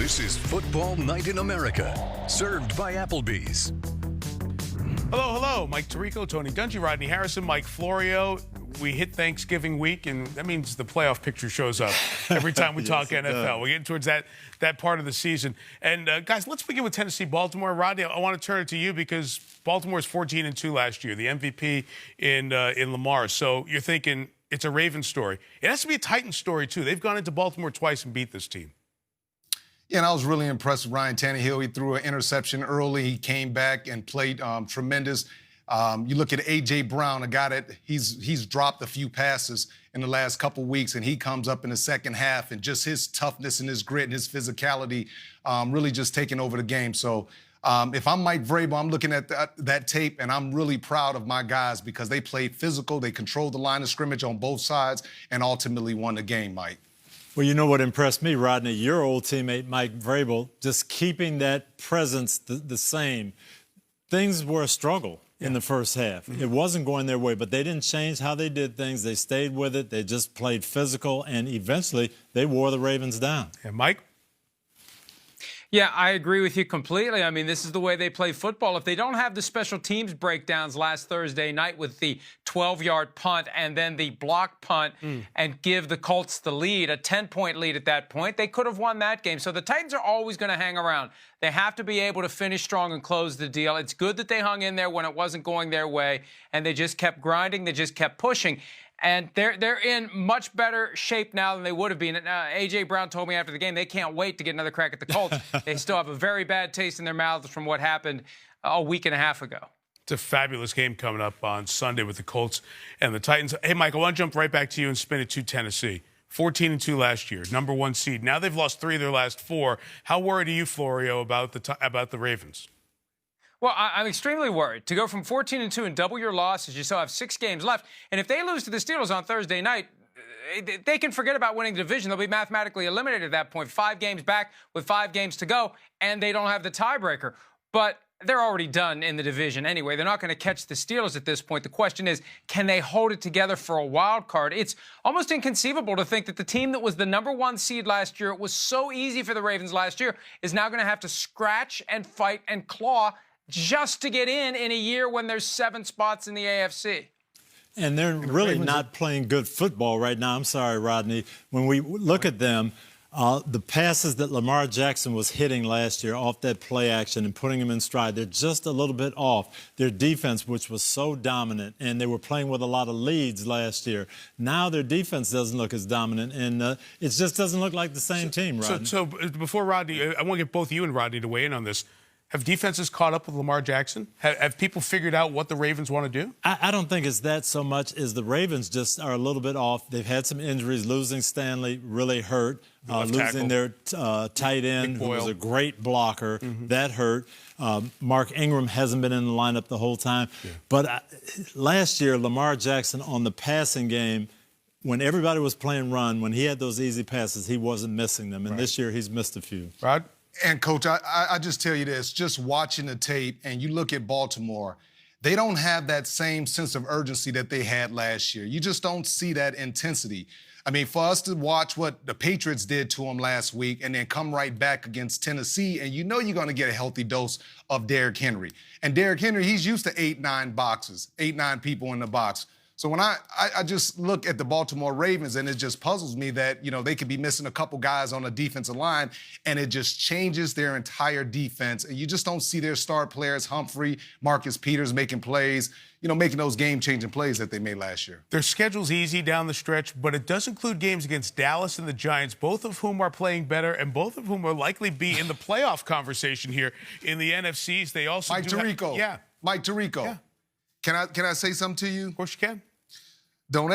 This is Football Night in America, served by Applebee's. Hello. Mike Tirico, Tony Dungy, Rodney Harrison, Mike Florio. We hit Thanksgiving week, and that means the playoff picture shows up every time we talk NFL. We're getting towards that part of the season. And, guys, let's begin with Tennessee-Baltimore. Rodney, I want to turn it to you because Baltimore's 14-2 last year, the MVP in Lamar. So you're thinking it's a Ravens story. It has to be a Titans story, too. They've gone into Baltimore twice and beat this team. Yeah, and I was really impressed with Ryan Tannehill. He threw an interception early. He came back and played tremendous. You look at A.J. Brown, a guy that he's dropped a few passes in the last couple weeks, and he comes up in the second half, and just his toughness and his grit and his physicality really just taking over the game. So if I'm Mike Vrabel, I'm looking at that tape, and I'm really proud of my guys because they played physical, they controlled the line of scrimmage on both sides, and ultimately won the game, Mike. Well, you know what impressed me, Rodney? Your old teammate, Mike Vrabel, just keeping that presence the same. Things were a struggle in the first half. It wasn't going their way, but they didn't change how they did things. They stayed with it. They just played physical, and eventually they wore the Ravens down. And Mike? Yeah, I agree with you completely. I mean, this is the way they play football. If they don't have the special teams breakdowns last Thursday night with the 12-yard punt and then the block punt and give the Colts the lead, a 10-point lead at that point, they could have won that game. So the Titans are always going to hang around. They have to be able to finish strong and close the deal. It's good that they hung in there when it wasn't going their way, and they just kept grinding. They just kept pushing. And they're in much better shape now than they would have been. A.J. Brown told me after the game they can't wait to get another crack at the Colts. They still have a very bad taste in their mouths from what happened a week and a half ago. It's a fabulous game coming up on Sunday with the Colts and the Titans. Hey, Mike, I want to jump right back to you and spin it to Tennessee. 14-2 last year, number one seed. Now they've lost 3 of their last 4. How worried are you, Florio, about the Ravens? Well, I'm extremely worried. To go from 14-2 and double your losses, you still have 6 games left. And if they lose to the Steelers on Thursday night, they can forget about winning the division. They'll be mathematically eliminated at that point. 5 games back with 5 games to go, and they don't have the tiebreaker. But they're already done in the division anyway. They're not going to catch the Steelers at this point. The question is, can they hold it together for a wild card? It's almost inconceivable to think that the team that was the number 1 seed last year, it was so easy for the Ravens last year, is now going to have to scratch and fight and claw just to get in a year when there's 7 spots in the AFC. And they're really not playing good football right now. I'm sorry, Rodney. When we look at them, the passes that Lamar Jackson was hitting last year off that play action and putting them in stride, they're just a little bit off. Their defense, which was so dominant, and they were playing with a lot of leads last year. Now their defense doesn't look as dominant, and it just doesn't look like the same team, Rodney. So before Rodney, I want to get both you and Rodney to weigh in on this. Have defenses caught up with Lamar Jackson? Have people figured out what the Ravens want to do? I don't think it's that so much as the Ravens just are a little bit off. They've had some injuries. Losing Stanley really hurt. Losing their tight end, who was a great blocker, that hurt. Mark Ingram hasn't been in the lineup the whole time. Yeah. But last year, Lamar Jackson on the passing game, when everybody was playing run, when he had those easy passes, he wasn't missing them. And this year, he's missed a few. Rod? And, Coach, I just tell you this, just watching the tape, and you look at Baltimore, they don't have that same sense of urgency that they had last year. You just don't see that intensity. I mean, for us to watch what the Patriots did to them last week and then come right back against Tennessee, and you know you're going to get a healthy dose of Derrick Henry. And Derrick Henry, he's used to 8-9 boxes, 8-9 people in the box. So when I just look at the Baltimore Ravens, and it just puzzles me that, you know, they could be missing a couple guys on the defensive line, and it just changes their entire defense. And you just don't see their star players, Humphrey, Marcus Peters, making plays, you know, making those game-changing plays that they made last year. Their schedule's easy down the stretch, but it does include games against Dallas and the Giants, both of whom are playing better and both of whom will likely be in the playoff conversation here in the NFCs. They also Mike Tirico. Mike Tirico. Yeah. Can I say something to you? Of course you can. Don't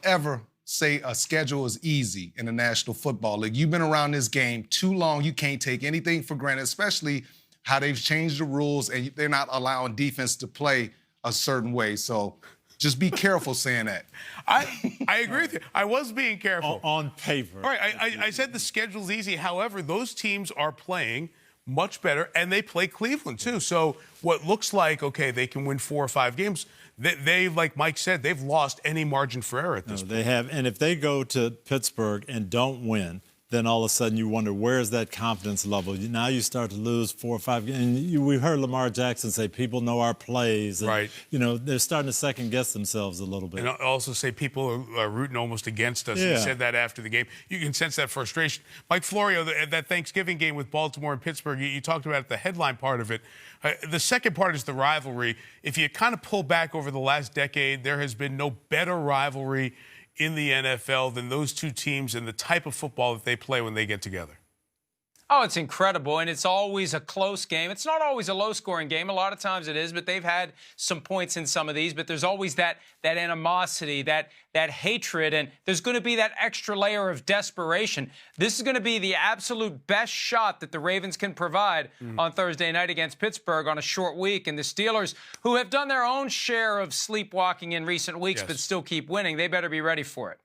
ever say a schedule is easy in the National Football League. You've been around this game too long. You can't take anything for granted, especially how they've changed the rules and they're not allowing defense to play a certain way. So just be careful saying that. I agree with you. I was being careful. On paper. All right, I said the schedule's easy. However, those teams are playing much better, and they play Cleveland, too. So what looks like, okay, they can win 4 or 5 games, they, like Mike said, they've lost any margin for error at this point. They have, and if they go to Pittsburgh and don't win, then all of a sudden you wonder, where's that confidence level? Now you start to lose 4 or 5 games. And we heard Lamar Jackson say, people know our plays. And, right. They're starting to second-guess themselves a little bit. And also say people are rooting almost against us. Yeah. He said that after the game. You can sense that frustration. Mike Florio, that Thanksgiving game with Baltimore and Pittsburgh, you talked about the headline part of it. The second part is the rivalry. If you kind of pull back over the last decade, there has been no better rivalry in the NFL than those two teams and the type of football that they play when they get together. Oh, it's incredible, and it's always a close game. It's not always a low-scoring game. A lot of times it is, but they've had some points in some of these. But there's always that animosity, that hatred, and there's going to be that extra layer of desperation. This is going to be the absolute best shot that the Ravens can provide on Thursday night against Pittsburgh on a short week. And the Steelers, who have done their own share of sleepwalking in recent weeks but still keep winning, they better be ready for it.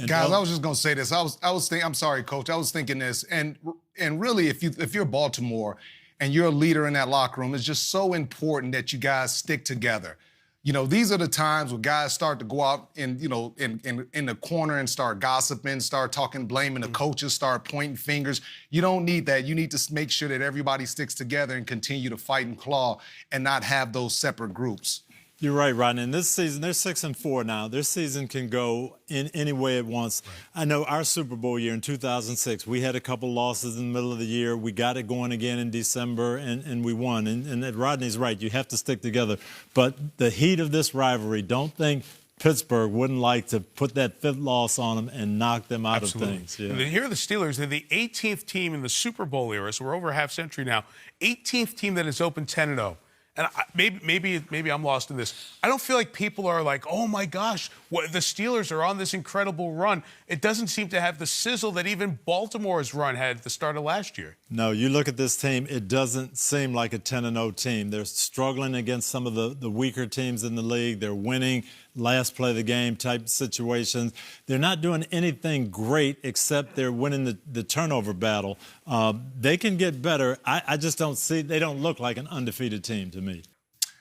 Guys, I was just gonna say this. I was thinking. I'm sorry, Coach. I was thinking this, and really, if you're Baltimore and you're a leader in that locker room, it's just so important that you guys stick together. These are the times where guys start to go out in the corner and start gossiping, start talking, blaming the coaches, start pointing fingers. You don't need that. You need to make sure that everybody sticks together and continue to fight and claw and not have those separate groups. You're right, Rodney. And this season, they're 6-4 now. Their season can go in any way it wants. Right. I know our Super Bowl year in 2006, we had a couple losses in the middle of the year. We got it going again in December, and we won. And Rodney's right. You have to stick together. But the heat of this rivalry, don't think Pittsburgh wouldn't like to put that fifth loss on them and knock them out of things. Yeah. And here are the Steelers. They're the 18th team in the Super Bowl era, so we're over a half century now. 18th team that has opened 10-0. And maybe I'm lost in this. I don't feel like people are like, oh, my gosh, the Steelers are on this incredible run. It doesn't seem to have the sizzle that even Baltimore's run had at the start of last year. No, you look at this team, it doesn't seem like a 10-0 team. They're struggling against some of the weaker teams in the league. They're winning last play of the game type situations. They're not doing anything great except they're winning the turnover battle. They can get better. I just don't see, they don't look like an undefeated team to me.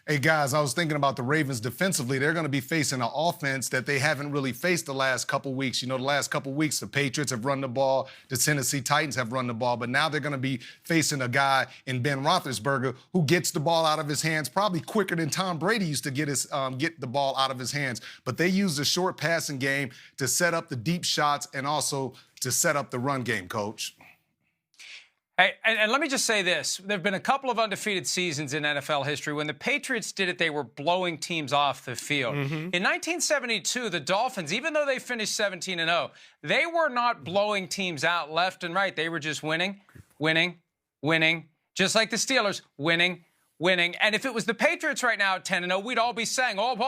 Hey, guys, I was thinking about the Ravens defensively. They're going to be facing an offense that they haven't really faced the last couple weeks. The last couple weeks, the Patriots have run the ball. The Tennessee Titans have run the ball. But now they're going to be facing a guy in Ben Roethlisberger who gets the ball out of his hands probably quicker than Tom Brady used to get the ball out of his hands. But they use the short passing game to set up the deep shots and also to set up the run game, Coach. Hey, and let me just say this. There have been a couple of undefeated seasons in NFL history. When the Patriots did it, they were blowing teams off the field. In 1972, the Dolphins, even though they finished 17-0, they were not blowing teams out left and right. They were just winning, just like the Steelers, winning. And if it was the Patriots right now at 10-0, we'd all be saying, they're going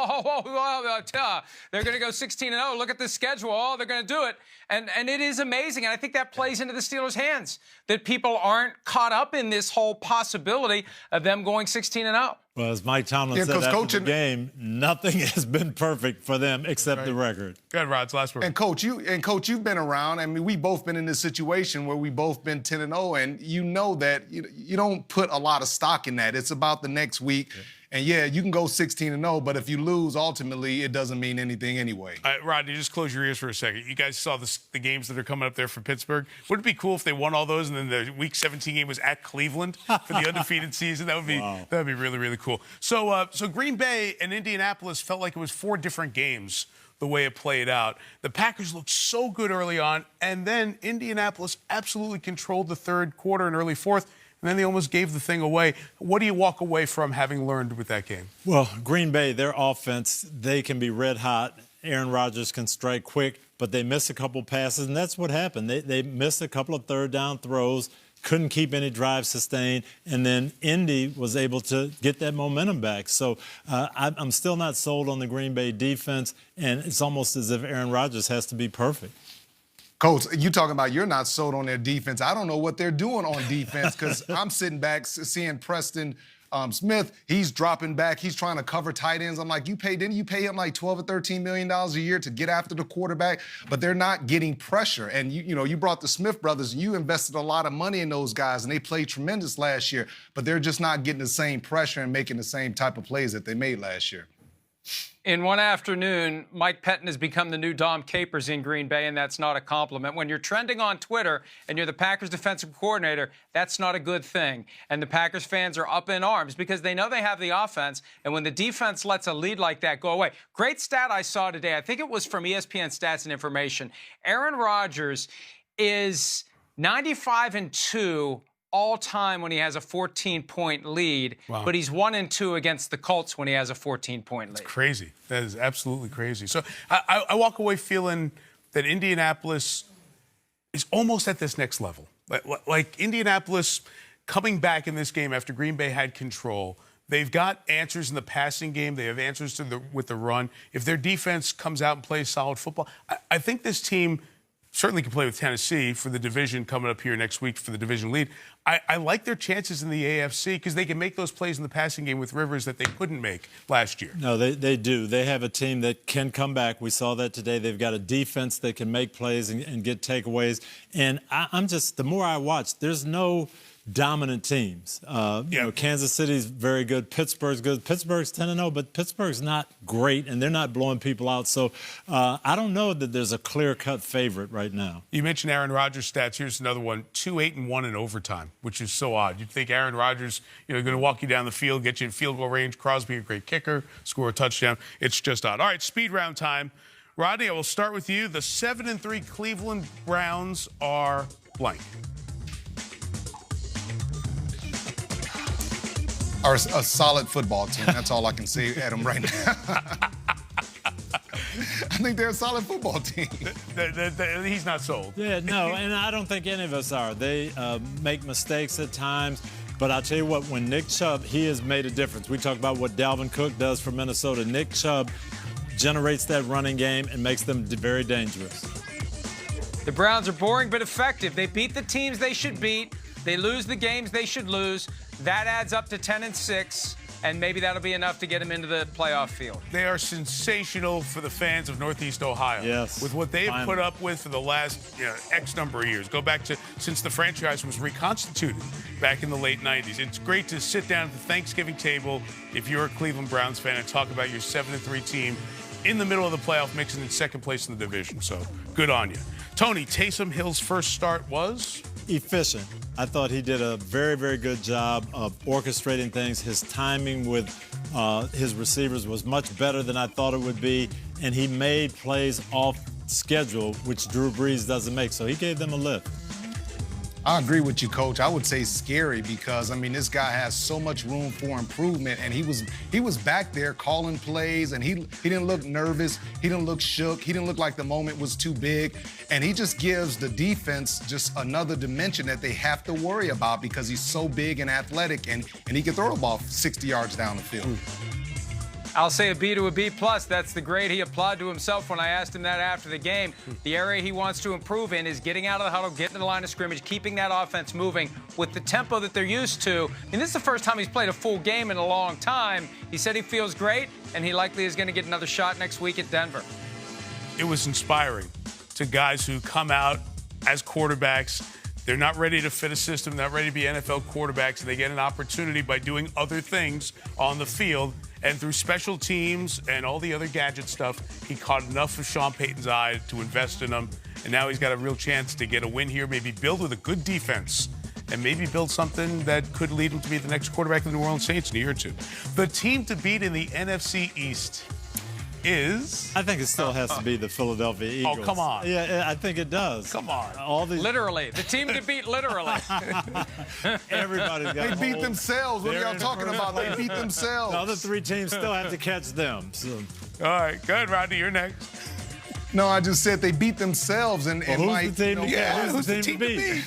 to go 16-0. Look at the schedule. Oh, they're going to do it. And it is amazing. And I think that plays into the Steelers' hands, that people aren't caught up in this whole possibility of them going 16-0. Well, as Mike Tomlin said after the game, nothing has been perfect for them except the record. Go ahead, Rod's last word. And Coach, you've been around. I mean, we both been in this situation where we both been 10-0, and you know that you don't put a lot of stock in that. It's about the next week. Yeah. And, you can go 16-0, but if you lose, ultimately, it doesn't mean anything anyway. Rodney, just close your ears for a second. You guys saw the games that are coming up there for Pittsburgh. Wouldn't it be cool if they won all those and then the Week 17 game was at Cleveland for the undefeated season? That would be really, really cool. So Green Bay and Indianapolis felt like it was 4 different games the way it played out. The Packers looked so good early on, and then Indianapolis absolutely controlled the third quarter and early fourth. And then they almost gave the thing away. What do you walk away from having learned with that game? Well, Green Bay, their offense, they can be red hot. Aaron Rodgers can strike quick, but they miss a couple passes, and that's what happened. They missed a couple of third down throws, couldn't keep any drives sustained, and then Indy was able to get that momentum back. So I'm still not sold on the Green Bay defense, and it's almost as if Aaron Rodgers has to be perfect. Coach, you talking about you're not sold on their defense. I don't know what they're doing on defense because I'm sitting back seeing Preston Smith. He's dropping back. He's trying to cover tight ends. I'm like, didn't you pay him like $12 or $13 million a year to get after the quarterback? But they're not getting pressure. And you brought the Smith brothers and you invested a lot of money in those guys and they played tremendous last year. But they're just not getting the same pressure and making the same type of plays that they made last year. In one afternoon, Mike Pettin has become the new Dom Capers in Green Bay, and that's not a compliment. When you're trending on Twitter and you're the Packers defensive coordinator, that's not a good thing. And the Packers fans are up in arms because they know they have the offense, and when the defense lets a lead like that go away. Great stat I saw today. I think it was from ESPN Stats and Information. Aaron Rodgers is 95-2 all-time when he has a 14-point lead, but he's 1-2 against the Colts when he has a 14-point lead. It's crazy. That is absolutely crazy. So I walk away feeling that Indianapolis is almost at this next level. Like Indianapolis coming back in this game after Green Bay had control. They've got answers in the passing game. They have answers with the run. If their defense comes out and plays solid football, I think this team certainly can play with Tennessee for the division coming up here next week for the division lead. I like their chances in the AFC because they can make those plays in the passing game with Rivers that they couldn't make last year. No, they do. They have a team that can come back. We saw that today. They've got a defense that can make plays and get takeaways. And I'm just, the more I watch, there's no dominant teams. You know, Kansas City's very good. Pittsburgh's good. Pittsburgh's 10-0, but Pittsburgh's not great, and they're not blowing people out. So I don't know that there's a clear-cut favorite right now. You mentioned Aaron Rodgers' stats. Here's another one: 2-8-1 in overtime, which is so odd. You'd think Aaron Rodgers, going to walk you down the field, get you in field goal range. Crosby, a great kicker, score a touchdown. It's just odd. All right, speed round time. Rodney, I will start with you. The 7-3 Cleveland Browns are blank. Are a solid football team. That's all I can say at them right now. I think they're a solid football team. He's not sold. Yeah, no, and I don't think any of us are. They make mistakes at times, but I'll tell you what, when Nick Chubb, he has made a difference. We talk about what Dalvin Cook does for Minnesota. Nick Chubb generates that running game and makes them very dangerous. The Browns are boring but effective. They beat the teams they should beat. They lose the games they should lose. That adds up to 10-6, and maybe that'll be enough to get them into the playoff field. They are sensational for the fans of Northeast Ohio. Yes. With what they've put up with for the last X number of years. Go back to since the franchise was reconstituted back in the late 90s. It's great to sit down at the Thanksgiving table if you're a Cleveland Browns fan and talk about your 7-3 team in the middle of the playoff mix and in second place in the division. So good on you. Tony, Taysom Hill's first start was? Efficient. I thought he did a very, very good job of orchestrating things. His timing with his receivers was much better than I thought it would be, and he made plays off schedule, which Drew Brees doesn't make, so he gave them a lift. I agree with you, Coach. I would say scary because, I mean, this guy has so much room for improvement, and he was back there calling plays, and he didn't look nervous. He didn't look shook. He didn't look like the moment was too big, and he just gives the defense just another dimension that they have to worry about because he's so big and athletic, and he can throw the ball 60 yards down the field. I'll say a B to a B+. That's the grade he applied to himself when I asked him that after the game. The area he wants to improve in is getting out of the huddle, getting to the line of scrimmage, keeping that offense moving with the tempo that they're used to. And this is the first time he's played a full game in a long time. He said he feels great, and he likely is going to get another shot next week at Denver. It was inspiring to guys who come out as quarterbacks. They're not ready to fit a system, not ready to be NFL quarterbacks, and they get an opportunity by doing other things on the field. And through special teams and all the other gadget stuff, he caught enough of Sean Payton's eye to invest in him. And now he's got a real chance to get a win here, maybe build with a good defense, and maybe build something that could lead him to be the next quarterback of the New Orleans Saints in a year or two. The team to beat in the NFC East is? I think it still has to be the Philadelphia Eagles. Oh, come on. Yeah, I think it does. Come on. All these... Literally. The team to beat literally. Everybody's got They beat themselves. What are y'all talking about? They beat themselves. The other three teams still have to catch them. So. All right. Good, Rodney. You're next. No, I just said they beat themselves. And who's the team to yeah, who's the team to beat?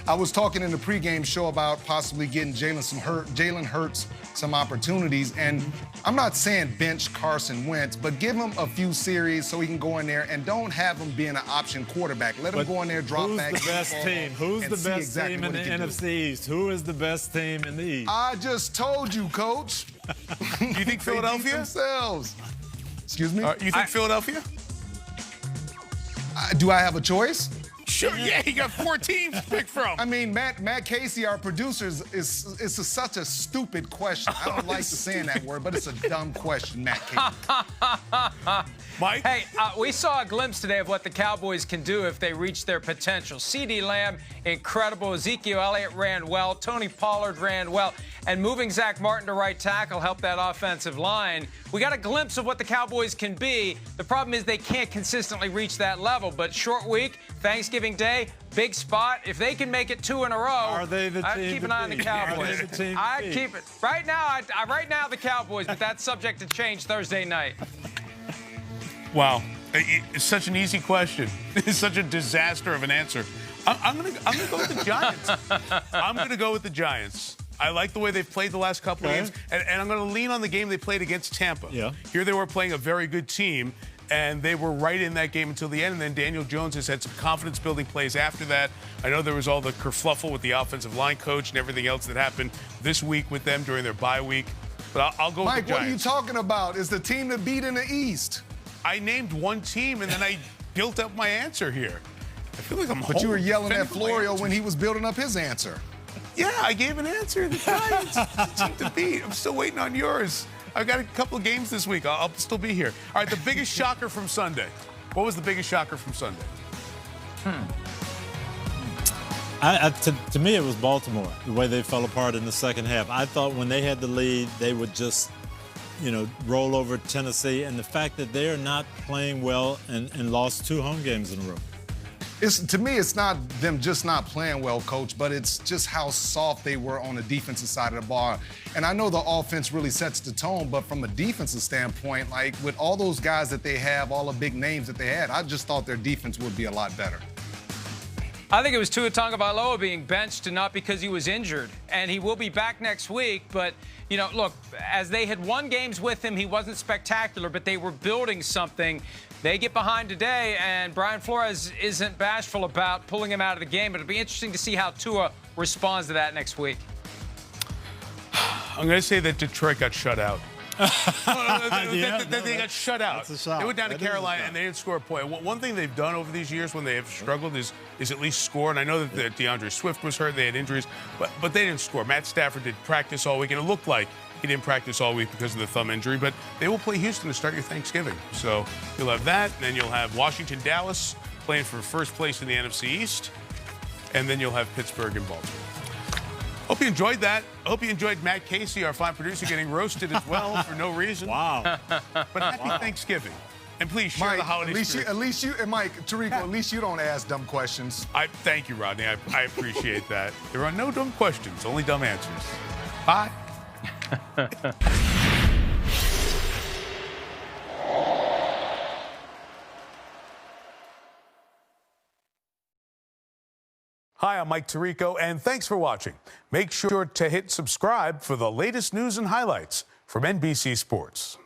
I was talking in the pregame show about possibly getting Jalen Hurts some opportunities, and I'm not saying bench Carson Wentz, but give him a few series so he can go in there and don't have him being an option quarterback. Let him go in there, drop back. Who's the best team? Who's the best team in the NFC East? Who is the best team in the East? I just told you, Coach. You think Philadelphia? Themselves. Excuse me? You think Philadelphia? Do I have a choice? Sure, yeah, he got 4 teams to pick from. I mean, Matt Casey, our producer, is such a stupid question. I don't like saying that word, but it's a dumb question, Matt Casey. Mike? Hey, we saw a glimpse today of what the Cowboys can do if they reach their potential. CeeDee Lamb, incredible. Ezekiel Elliott ran well. Tony Pollard ran well. And moving Zach Martin to right tackle helped that offensive line. We got a glimpse of what the Cowboys can be. The problem is they can't consistently reach that level. But short week, Thanksgiving Day, big spot. If they can make it 2 in a row, are they the team I'd keep an eye on the Cowboys. I'd keep it. Right now, the Cowboys, but that's subject to change Thursday night. Wow. It's such an easy question. It's such a disaster of an answer. I'm gonna go with the Giants. I'm going to go with the Giants. I like the way they've played the last couple of games, and I'm going to lean on the game they played against Tampa. Yeah. Here they were playing a very good team, and they were right in that game until the end, and then Daniel Jones has had some confidence-building plays after that. I know there was all the kerfluffle with the offensive line coach and everything else that happened this week with them during their bye week, but I'll go with the Giants. Mike, what are you talking about? Is the team to beat in the East? I named one team, and then I built up my answer here. I feel like I'm But you were yelling at Florio when he was building up his answer. Yeah, I gave an answer. The Giants, the team to beat. I'm still waiting on yours. I've got a couple of games this week. I'll still be here. All right, the biggest shocker from Sunday. What was the biggest shocker from Sunday? To me, it was Baltimore, the way they fell apart in the second half. I thought when they had the lead, they would just, roll over Tennessee. And the fact that they are not playing well and lost 2 home games in a row. To me, it's not them just not playing well, Coach, but it's just how soft they were on the defensive side of the ball. And I know the offense really sets the tone, but from a defensive standpoint, like with all those guys that they have, all the big names that they had, I just thought their defense would be a lot better. I think it was Tua Tagovailoa being benched, and not because he was injured. And he will be back next week. But, look, as they had won games with him, he wasn't spectacular, but they were building something. They get behind today, and Brian Flores isn't bashful about pulling him out of the game. But it'll be interesting to see how Tua responds to that next week. I'm going to say that Detroit got shut out. They got shut out. They went down to Carolina and they didn't score a point. One thing they've done over these years when they have struggled is at least score. And I know that DeAndre Swift was hurt, they had injuries, but they didn't score. Matt Stafford did practice all week, and it looked like he didn't practice all week because of the thumb injury. But they will play Houston to start your Thanksgiving. So you'll have that, and then you'll have Washington, Dallas playing for first place in the NFC East, and then you'll have Pittsburgh and Baltimore. Hope you enjoyed that. Hope you enjoyed Matt Casey, our fine producer, getting roasted as well for no reason. Wow. But happy Thanksgiving. And please share Mike, the holiday spirit. at least you, and Mike, Tariq, at least you don't ask dumb questions. Thank you, Rodney. I appreciate that. There are no dumb questions, only dumb answers. Bye. Hi, I'm Mike Tirico, and thanks for watching. Make sure to hit subscribe for the latest news and highlights from NBC Sports.